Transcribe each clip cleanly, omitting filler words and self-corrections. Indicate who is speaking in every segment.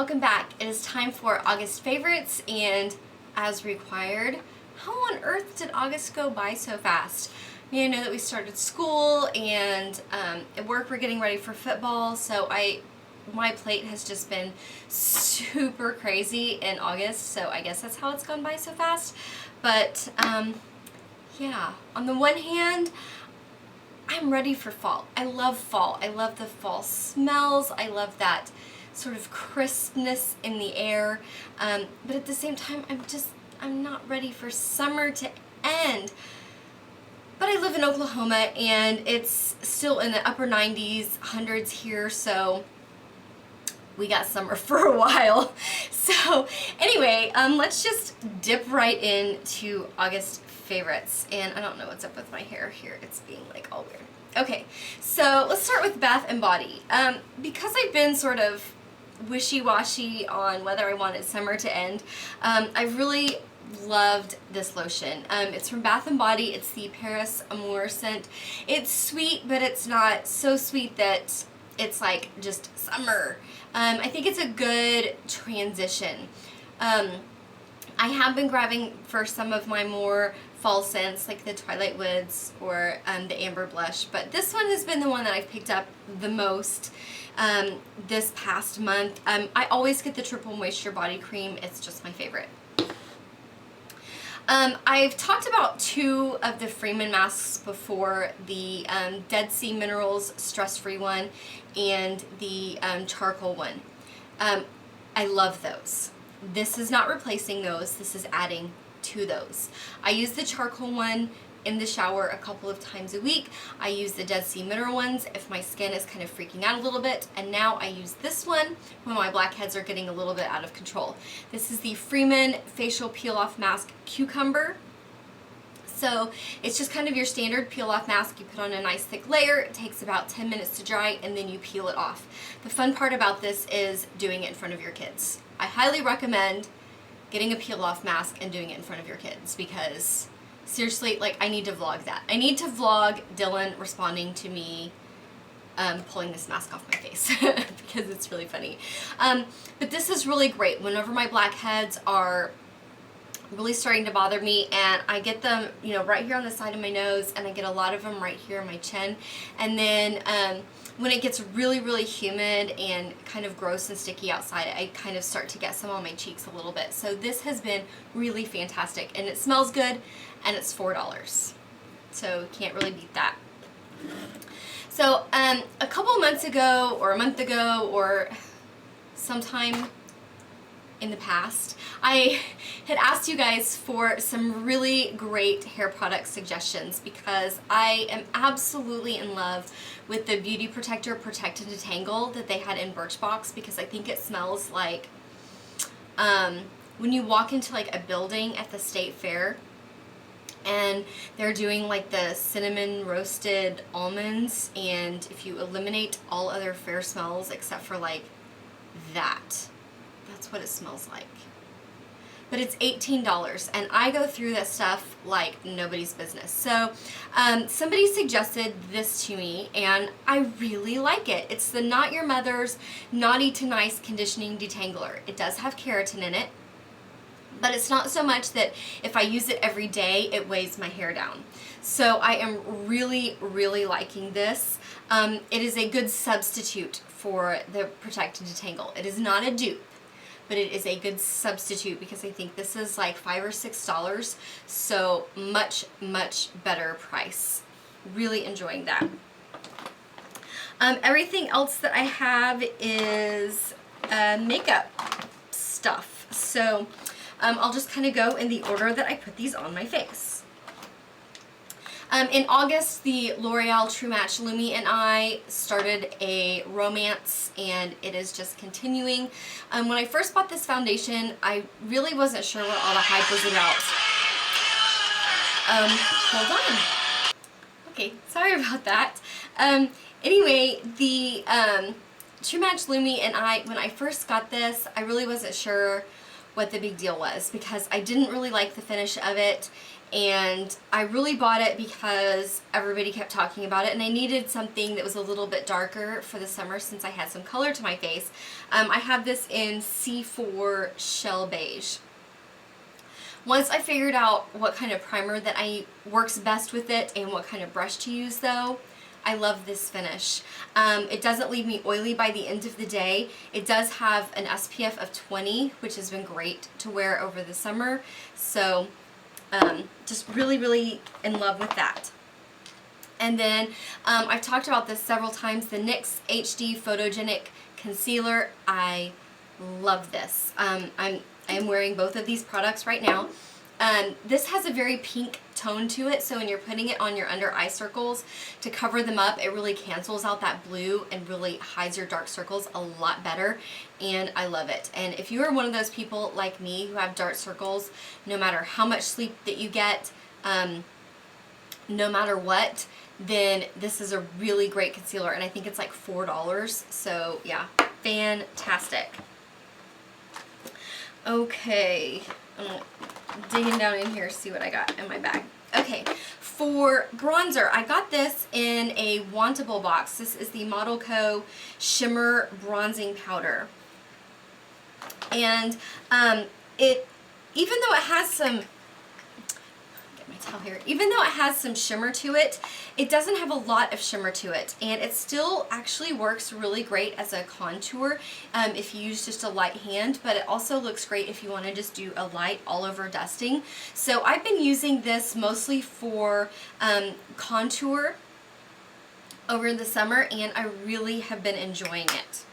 Speaker 1: welcome back. It is time for August favorites, and as required, how on earth did August go by so fast? I know that we started school, and at work we're getting ready for football, so my plate has just been super crazy in August, so I guess that's how it's gone by so fast. But yeah, on the one hand, I'm ready for fall. I love fall. I love the fall smells. I love that sort of crispness in the air. But at the same time, I'm not ready for summer to end. But I live in Oklahoma, and it's still in the upper 90s, hundreds here, so we got summer for a while. So anyway, let's just dip right into August favorites. And I don't know what's up with my hair here. It's being like all weird. Okay, so let's start with Bath and Body. Because I've been sort of wishy-washy on whether I wanted summer to end, I really loved this lotion. It's from Bath and Body. It's the Paris Amour scent. It's sweet, but it's not so sweet that it's like just summer. I think it's a good transition. I have been grabbing for some of my more fall scents, like the Twilight Woods or the Amber Blush, but this one has been the one that I've picked up the most this past month. I always get the Triple Moisture Body Cream. It's just my favorite. I've talked about two of the Freeman masks before, the Dead Sea Minerals Stress-Free one and the charcoal one. I love those. This is not replacing those, this is adding to those. I use the charcoal one in the shower a couple of times a week. I use the Dead Sea Mineral ones if my skin is kind of freaking out a little bit, and now I use this one when my blackheads are getting a little bit out of control. This is the Freeman Facial Peel Off Mask Cucumber. So it's just kind of your standard peel off mask. You put on a nice thick layer, it takes about 10 minutes to dry, and then you peel it off. The fun part about this is doing it in front of your kids. I highly recommend getting a peel off mask and doing it in front of your kids, because seriously, like, I need to vlog that. I need to vlog Dylan responding to me pulling this mask off my face because it's really funny. But this is really great whenever my blackheads are really starting to bother me, and I get them, you know, right here on the side of my nose, and I get a lot of them right here on my chin. And then when it gets really, really humid and kind of gross and sticky outside, I kind of start to get some on my cheeks a little bit. So this has been really fantastic, and it smells good, and it's $4. So can't really beat that. So a couple months ago, or a month ago, or sometime in the past, I had asked you guys for some really great hair product suggestions, because I am absolutely in love with the Beauty Protector Protect and Detangle that they had in Birchbox, because I think it smells like when you walk into like a building at the state fair and they're doing like the cinnamon roasted almonds, and if you eliminate all other fair smells except for like that, that's what it smells like. But it's $18, and I go through that stuff like nobody's business. So somebody suggested this to me, and I really like it. It's the Not Your Mother's Naughty to Nice Conditioning Detangler. It does have keratin in it, but it's not so much that if I use it every day, it weighs my hair down. So I am really, really liking this. It is a good substitute for the Protect and Detangle. It is not a dupe, but it is a good substitute, because I think this is like $5 or $6, so much, much better price. Really enjoying that. Everything else that I have is makeup stuff, so I'll just kind of go in the order that I put these on my face. In August, the L'Oreal True Match Lumi and I started a romance, and it is just continuing. When I first bought this foundation, I really wasn't sure what all the hype was about. Hold on. Okay, sorry about that. Anyway, the True Match Lumi and I, when I first got this, I really wasn't sure what the big deal was, because I didn't really like the finish of it, and I really bought it because everybody kept talking about it, and I needed something that was a little bit darker for the summer since I had some color to my face. I have this in C4 Shell Beige. Once I figured out what kind of primer that works best with it and what kind of brush to use though, I love this finish. It doesn't leave me oily by the end of the day. It does have an SPF of 20, which has been great to wear over the summer. So just really, really in love with that. And then I've talked about this several times, the NYX HD Photogenic Concealer. I love this. I am wearing both of these products right now. This has a very pink tone to it, so when you're putting it on your under eye circles to cover them up, it really cancels out that blue and really hides your dark circles a lot better, and I love it. And if you are one of those people like me who have dark circles, no matter how much sleep that you get, no matter what, then this is a really great concealer, and I think it's like $4, so yeah, fantastic. Okay, I'm digging down in here to see what I got in my bag. Okay, for bronzer, I got this in a Wantable box. This is the Model Co. Shimmer Bronzing Powder. And even though it has some, my towel here. Even though it has some shimmer to it, it doesn't have a lot of shimmer to it, and it still actually works really great as a contour if you use just a light hand, but it also looks great if you want to just do a light all over dusting. So I've been using this mostly for contour over the summer, and I really have been enjoying it.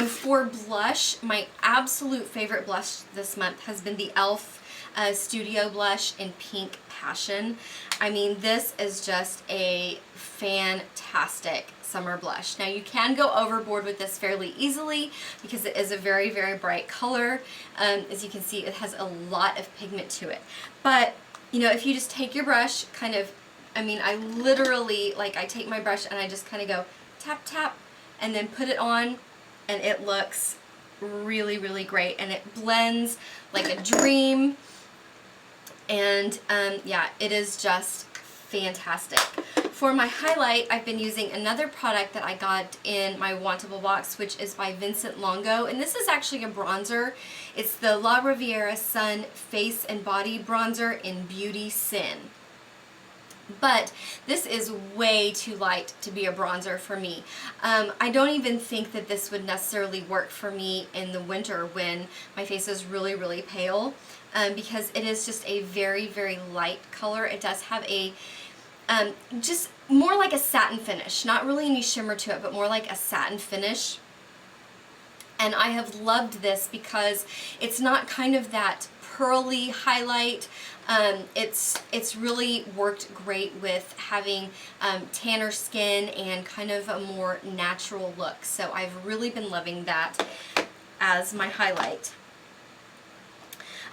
Speaker 1: For blush, my absolute favorite blush this month has been the e.l.f. Studio Blush in Pink Passion. I mean, this is just a fantastic summer blush. Now, you can go overboard with this fairly easily because it is a very, very bright color. As you can see, it has a lot of pigment to it. But, you know, if you just take your brush, kind of, I mean, I literally, like, I take my brush and I just kind of go tap, tap, and then put it on, and it looks really, really great, and it blends like a dream. And yeah, it is just fantastic. For my highlight, I've been using another product that I got in my Wantable box, which is by Vincent Longo, and this is actually a bronzer. It's the La Riviera Sun Face and Body Bronzer in Beauty Sin. But this is way too light to be a bronzer for me. I don't even think that this would necessarily work for me in the winter when my face is really, really pale, because it is just a very, very light color. It does have a just more like a satin finish, not really any shimmer to it, but more like a satin finish. And I have loved this because it's not kind of that pearly highlight. It's really worked great with having tanner skin and kind of a more natural look. So I've really been loving that as my highlight.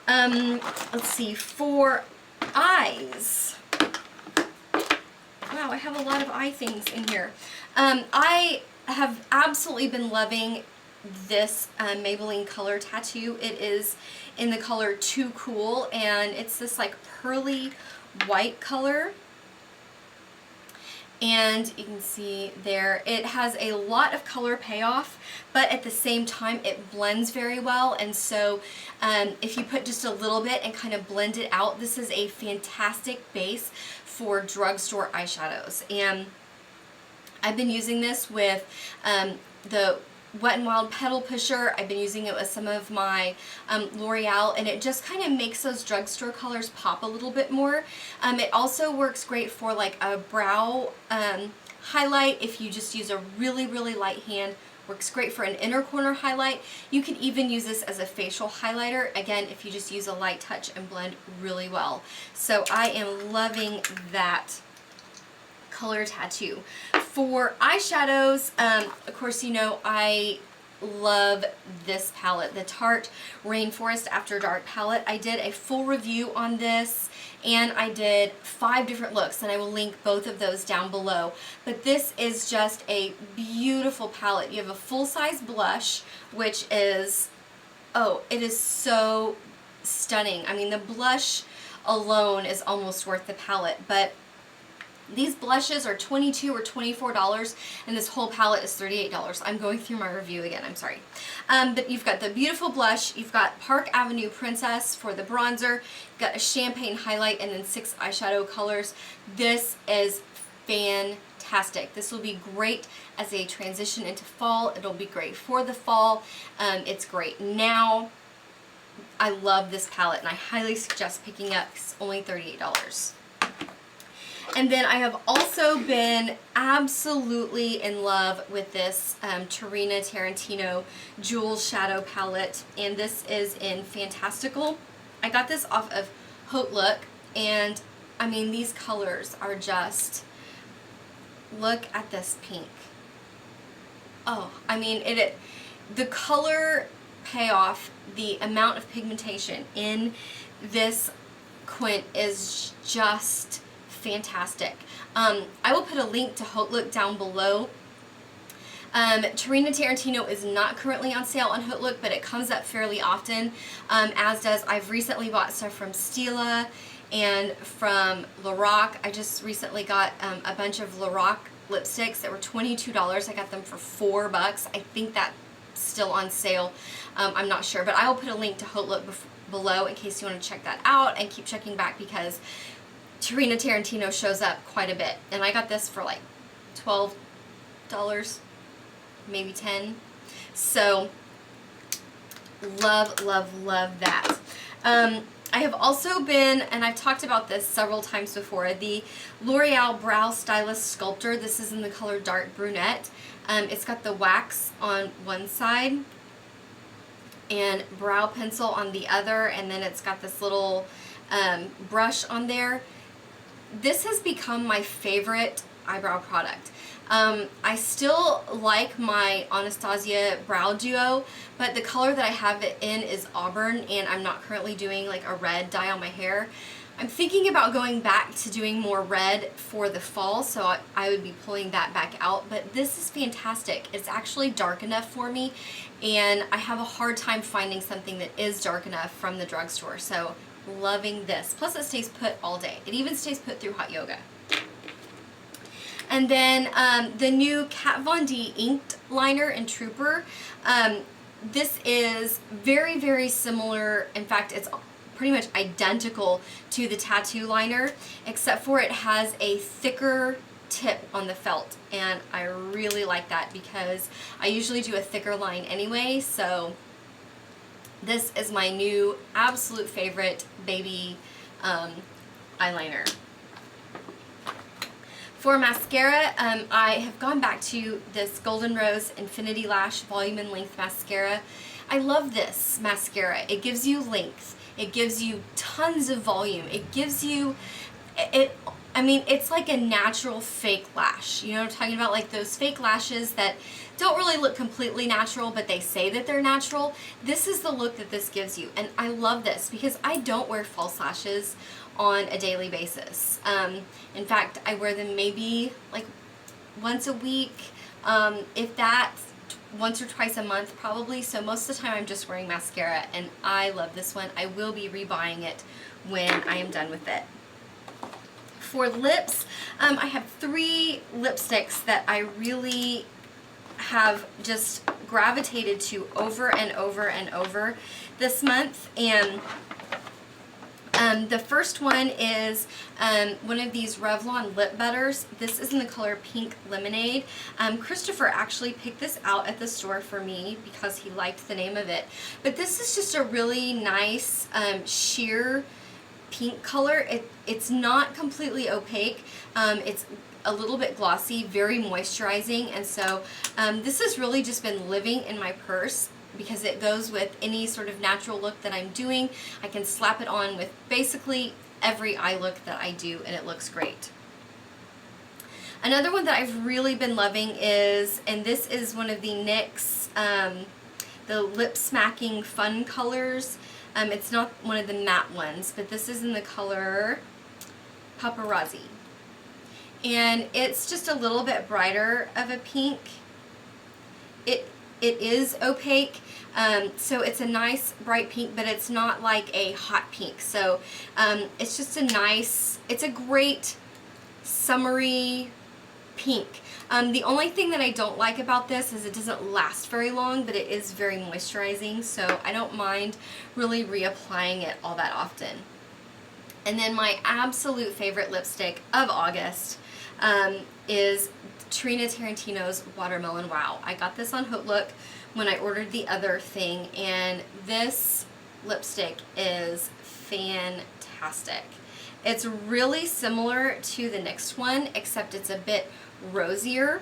Speaker 1: Let's see, for eyes. Wow, I have a lot of eye things in here. I have absolutely been loving this Maybelline Color Tattoo. It is in the color Too Cool, and it's this like pearly white color. And you can see there, it has a lot of color payoff, but at the same time it blends very well. And so if you put just a little bit and kind of blend it out, this is a fantastic base for drugstore eyeshadows. And I've been using this with the Wet n Wild Petal Pusher. I've been using it with some of my L'Oreal, and it just kind of makes those drugstore colors pop a little bit more. It also works great for like a brow highlight if you just use a really, really light hand. Works great for an inner corner highlight. You can even use this as a facial highlighter, again, if you just use a light touch and blend really well. So I am loving that Color Tattoo. For eyeshadows, of course, you know, I love this palette, the Tarte Rainforest After Dark palette. I did a full review on this, and I did 5 different looks, and I will link both of those down below. But this is just a beautiful palette. You have a full-size blush, which is, oh, it is so stunning. I mean, the blush alone is almost worth the palette. But these blushes are $22 or $24, and this whole palette is $38. I'm going through my review again, I'm sorry. But you've got the beautiful blush, you've got Park Avenue Princess for the bronzer, you've got a champagne highlight, and then 6 eyeshadow colors. This is fantastic. This will be great as a transition into fall. It'll be great for the fall. It's great now. I love this palette, and I highly suggest picking up. It's only $38. And then I have also been absolutely in love with this Tarina Tarantino Jewel Shadow Palette, and this is in Fantastical. I got this off of Haute Look, and I mean, these colors are just, look at this pink. Oh, I mean, the color payoff, the amount of pigmentation in this quint is just fantastic. I will put a link to Haute Look down below. Tarina Tarantino is not currently on sale on Haute Look, but it comes up fairly often, as does, I've recently bought stuff from Stila and from Lorac. I just recently got a bunch of Lorac lipsticks that were $22. I got them for $4. I think that's still on sale. I'm not sure, but I will put a link to Haute Look below in case you want to check that out, and keep checking back because Tarina Tarantino shows up quite a bit. And I got this for like $12, maybe $10. So love, love, love that. I have also been, and I've talked about this several times before, the L'Oreal Brow Stylist Sculptor. This is in the color Dark Brunette. It's got the wax on one side and brow pencil on the other, and then it's got this little brush on there. This has become my favorite eyebrow product. I still like my Anastasia Brow Duo, but the color that I have it in is auburn, and I'm not currently doing like a red dye on my hair. I'm thinking about going back to doing more red for the fall, so I would be pulling that back out, but this is fantastic. It's actually dark enough for me, and I have a hard time finding something that is dark enough from the drugstore, so loving this. Plus it stays put all day. It even stays put through hot yoga. And then the new Kat Von D inked liner in Trooper. This is very, very similar. In fact, it's pretty much identical to the tattoo liner, except for it has a thicker tip on the felt, and I really like that because I usually do a thicker line anyway, so this is my new absolute favorite baby eyeliner. For mascara, I have gone back to this Golden Rose Infinity Lash Volume and Length Mascara. I love this mascara. It gives you length. It gives you tons of volume. It gives you, I mean, it's like a natural fake lash. You know what I'm talking about? Like those fake lashes that don't really look completely natural, but they say that they're natural. This is the look that this gives you. And I love this because I don't wear false lashes on a daily basis. In fact, I wear them maybe like once a week, if that, once or twice a month probably. So most of the time I'm just wearing mascara, and I love this one. I will be rebuying it when I am done with it. For lips, I have 3 lipsticks that I really have just gravitated to over and over and over this month, and the first one is one of these Revlon lip butters. This is in the color Pink Lemonade. Christopher actually picked this out at the store for me because he liked the name of it. But this is just a really nice sheer pink color. It's not completely opaque. It's a little bit glossy, very moisturizing, and so this has really just been living in my purse because it goes with any sort of natural look that I'm doing. I can slap it on with basically every eye look that I do, and it looks great. Another one that I've really been loving is, and this is one of the NYX, the Lip Smacking Fun colors. It's not one of the matte ones, but this is in the color Paparazzi. And it's just a little bit brighter of a pink. It is opaque, so it's a nice bright pink, but it's not like a hot pink. So it's just a nice, it's a great summery pink. The only thing that I don't like about this is it doesn't last very long, but it is very moisturizing, so I don't mind really reapplying it all that often. And then my absolute favorite lipstick of August is Trina Tarantino's Watermelon Wow. I got this on Hootlook when I ordered the other thing, and this lipstick is fantastic. It's really similar to the next one, except it's a bit rosier.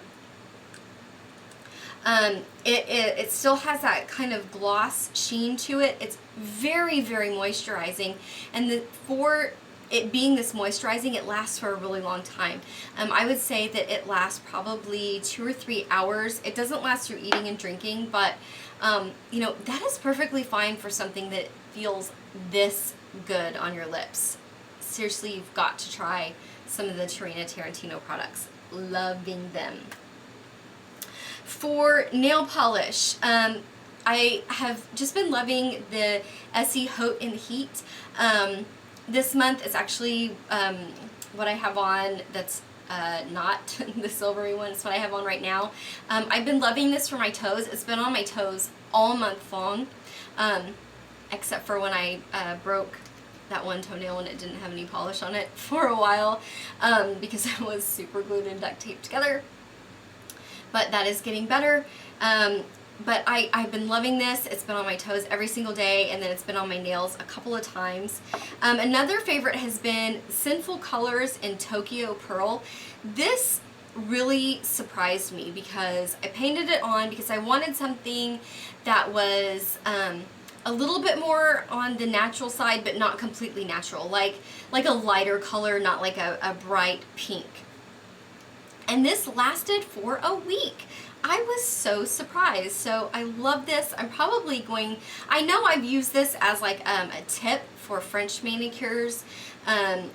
Speaker 1: It still has that kind of gloss sheen to it. It's very, very moisturizing, and for it being this moisturizing, it lasts for a really long time. I would say that it lasts probably 2 or 3 hours. It doesn't last through eating and drinking, but you know, that is perfectly fine for something that feels this good on your lips. Seriously, you've got to try some of the Trina Tarantino products. Loving them. For nail polish, I have just been loving the Essie Haute and Heat. This month is actually what I have on that's not the silvery one. It's what I have on right now. I've been loving this for my toes. It's been on my toes all month long, except for when I broke that one toenail and it didn't have any polish on it for a while because it was super glued and duct taped together. But that is getting better. But I've been loving this. It's been on my toes every single day, and then it's been on my nails a couple of times. Another favorite has been Sinful Colors in Tokyo Pearl. This really surprised me because I painted it on because I wanted something that was a little bit more on the natural side, but not completely natural, like a lighter color, not like a bright pink. And this lasted for a week. I was so surprised. So I love this. I'm probably going, I know I've used this as like a tip for French manicures, and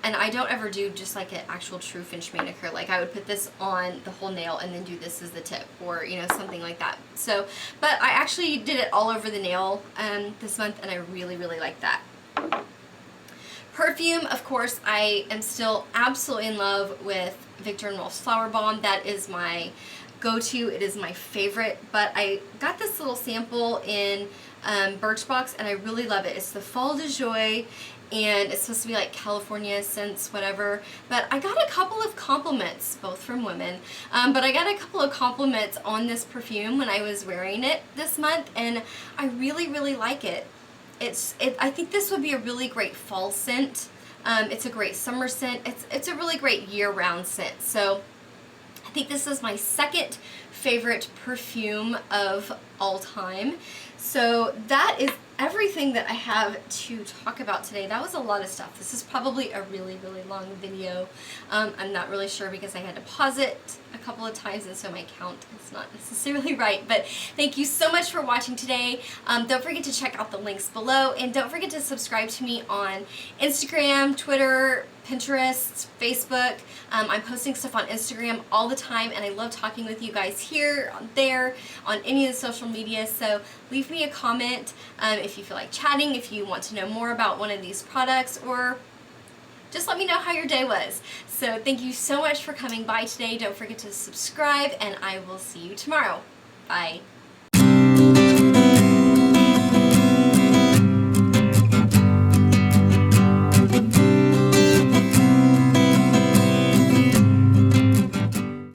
Speaker 1: I don't ever do just like an actual true French manicure. Like I would put this on the whole nail and then do this as the tip, or you know, something like that. So, but I actually did it all over the nail this month, and I really, really like that. Perfume, of course, I am still absolutely in love with Viktor & Rolf's Flower Bomb. That is my go-to. It is my favorite, but I got this little sample in Birchbox, and I really love it. It's the Fall de Joie, and it's supposed to be like California scents, whatever. But I got a couple of compliments, both from women, but I got a couple of compliments on this perfume when I was wearing it this month, and I really, really like it. I think this would be a really great fall scent. It's a great summer scent. It's a really great year-round scent. So I think this is my second favorite perfume of all time. So that is everything that I have to talk about today. That was a lot of stuff. This is probably a really, really long video. I'm not really sure because I had to pause it a couple of times, and so my count is not necessarily right. But thank you so much for watching today. Don't forget to check out the links below, and don't forget to subscribe to me on Instagram, Twitter, Pinterest, Facebook. I'm posting stuff on Instagram all the time, and I love talking with you guys here, there, on any of the social media. So leave me a comment if you feel like chatting, if you want to know more about one of these products, or just let me know how your day was. So thank you so much for coming by today. Don't forget to subscribe, and I will see you tomorrow. Bye.